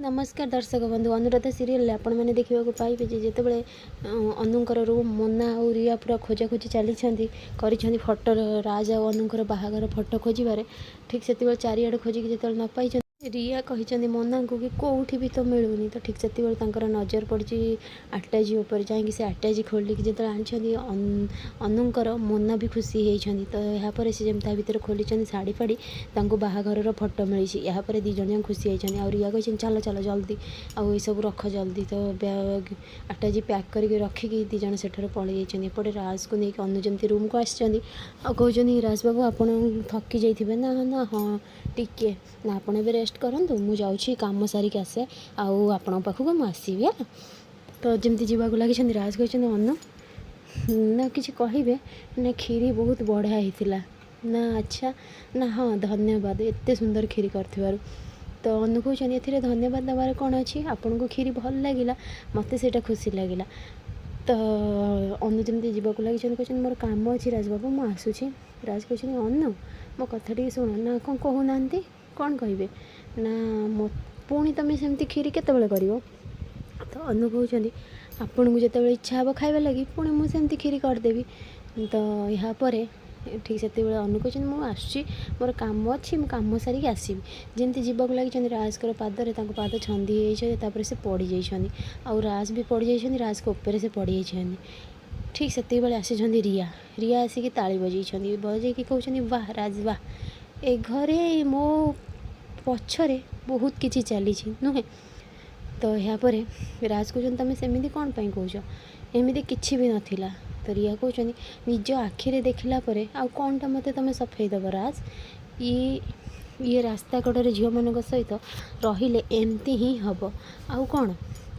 नमस्कार दर्शक बंधु अनुराधा सीरियल आपण मैंने देखा पाइबे जिते अनुकर रूम मोना और रिया पूरा खोजा खोजी चली फोटो राज और अनुकर बाहागर फोटो खोजार ठीक से चारिआडे खोजिक जो न पाई रिया कही मोना को कि कौटी भी तो मिलूनी तो ठीक से नजर पड़ी आटाजी उपर जाकि से आटाजी खोलिक जो आनी अनुकर मोना भी खुशी होती तो यापर से भर खोली शाढ़ी फाड़ी बाहागर फोटो मिली यापर दीज खुशी होती और रिया कही चल चल जल्दी आउ सब रख जल्दी तो बैग आटाजी पैक करके रखिकी दीज से पलि एपटे राज को लेकिन अनु जमी रूम को आसती राज बाबू आप थकी जाइए ना ना हाँ टिके ना आप रेस्ट करंतु मु जाऊँ कम सारिक आसे आपण पाखक मुझे तो जमी जावाक लगी राज कही अनु ना कि कहे ना खीरी बहुत बढ़िया होता ना अच्छा ना हाँ धन्यवाद एत सुंदर खीरी कर तो अनु कहते ए धन्यवाद देवार कौन अच्छी आपन को खीरी भल लगे मत से खुशी लगे तो अनु जमी जावाक लगी कहते मोर काम अच्छी राज बाबू मुझे आसूँ राज कहते अनु मो कथा टी शुण ना कौन कहूना कौन कहे ना मो पुणी तुम सेमती खीरी केतबेले कर तो अनु कहते आपन को जो इच्छा हे खाଇବା लगी पुणी मुझे खीरी करदेवी तो यापर ठीक से अनु कहते मुझे मोर काम अच्छी मु कम सारिक आसबि जमी जावाक लगी राजकर पादरे पाद छंदी होपर से पड़ जाइए आउ राज भी पड़ जाइए राज को ऊपर से पड़ जाइए ठीक से आसी रिया रिया आसिक ताली बजे कहते वाह राज वाह ए घरे मो पछरे बहुत किसी चली नुहे तो यापर राज कहते तुम सेमती कौन पाई कौच एमती किसी भी नाला तो रिया कहते निज आखिरे देखला आउ कौनटा मत तुम सफाई दब राज ये रास्ता कड़े झील मान सहित रहिले एमती ही हम आउ कौन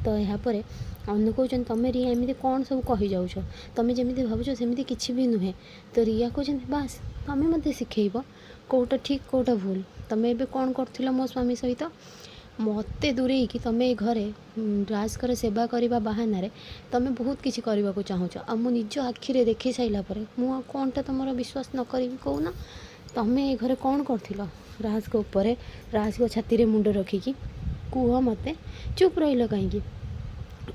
तो यापर अनु कहते तुम रिया एमती कौन सब कही जाऊछ तुम जमी भावुच सेमती किसी भी नुहे तो रिया कहते बास तुम मत शिखेब कौटा ठीक कौटा भूल तुम ए कौन कर मो स्वामी सहित मत दूरे कि तुम ए घरे राजकर सेवा करने बाहाना तुम बहुत किसी करने को चाहूच आ मु निज आखिरे देखी सारापर मु कौनटा तुम विश्वास न करी कहूना तुम ए घरे कौन कर राज को ऊपर राज को छाती मुंड रखिकी कह मत चुप रही कहीं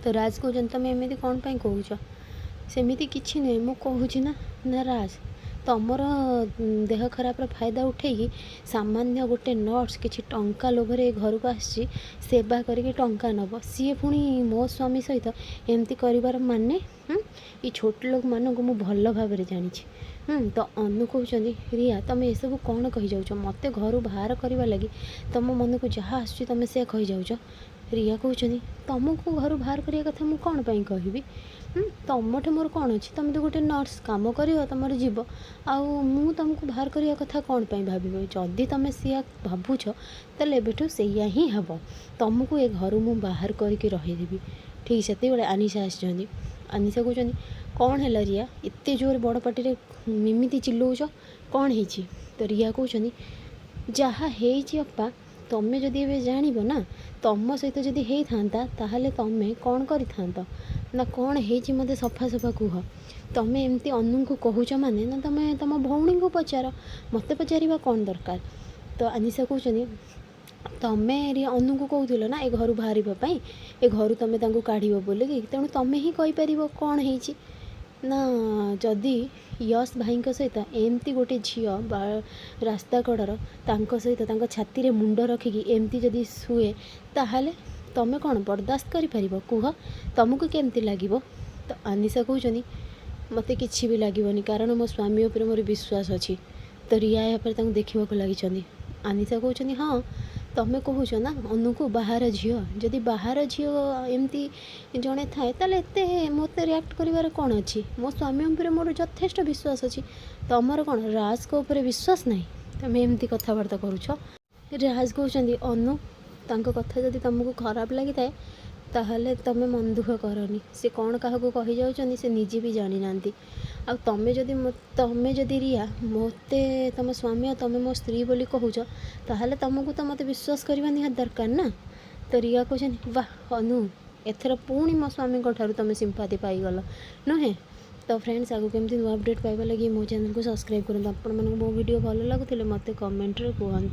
तो राज कहते तुम एमती कौन पाई कौच सेमती किसी नुहे मु कहूँ ना राज तुमर देह खराब फायदा उठेकी सामान्य गोटे नर्स किसी टंका लोभरे घर को आसी सेवा करके टंका नब सी पुणी मो स्वामी सहित एमती कर माने ये छोट लोक मान को भल भाव जानी तो अनु कहते रिया तुम ये सब कौन कही जाऊच मत घर बाहर करने लगी तुम मन को जहाँ आस तुम से कही जाऊच रिया कहते तुमको घर बाहर करने कथा मुझे कौन पाई कहबी तुमठे मोर कौन अच्छी तुम तो गोटे नर्स कम कर तुम जीव आउ मु तुमको बाहर करने कथा कौन पाई भाव जदि तुम सी भावुच तेल एबेठू सैया ही हम तुमको ए घर मु बाहर करके रहीदेवी ठीक से आनिशा आसी आनिशा कहते कौन है रिया एत जोर बड़ पार्टी मिमिति चिल्लौच कौन है तो रिया कहते जहाँ होपा तुम्हें जदि ए जान ना तुम सहित जदि होता ताहले तुम्हें कौन कर ना कौन है मत सफा सफा कह तुम एमती अनु को कहूच माने ना तुम तुम भौणी को पचार मत पचार कौन दरकार तो आनिशा कहते तुम अनु को कहूल ना ए घर बाहर ए घर तुम काढ़ बोलिकी तेणु तुम ही कहीपर कौन है ना जदि यश भाई सहित एमती गोटे झी रास्ता कड़र सहित छाती मुंड रखिकी एमती जदि शुए ताहले तुम कौन बर्दाश्त कर कह तुमको केमती लगे तो आनिशा कहते मत कि भी लगभग कारण मो स्वामी उपर मोर विश्वास अच्छी तो रिया यहाँ देखा लगी आनिशा कहते हाँ तुम कहूच ना अनु को बाहर झी जदि बाहर झी एमती जड़े थाए एत मत रिएक्ट कर कौन अच्छी मो स्वामी उपर मोर यथेष्ट विश्वास अच्छी तुमर कौन राज को ऊपर विश्वास नहीं तुम एमती कथबार्ता करुच राज कहते अनु तांको कथा जदि तुमको खराब लगी थाए ताहले तुम मन दुख करनी से कौन क्या कही जाऊँ से निजे भी जानी ना आ तुम जदि रिया मत तुम स्वामी तुम मो स्त्री बोली कहूच ताहले तुमको तो मत विश्वास करवा निहात दरकार ना तो रिया कहते वाह अनु एथर पुणी मो स्वामी तुम सिंपाती पाईगल नुहे तो फ्रेंड्स आगे केमती नुआ अपडेट पाइबा लगी मो चैनल को सब्सक्राइब करूँ आपण मो वीडियो भल लगुले मत कमेंट रे कहतु।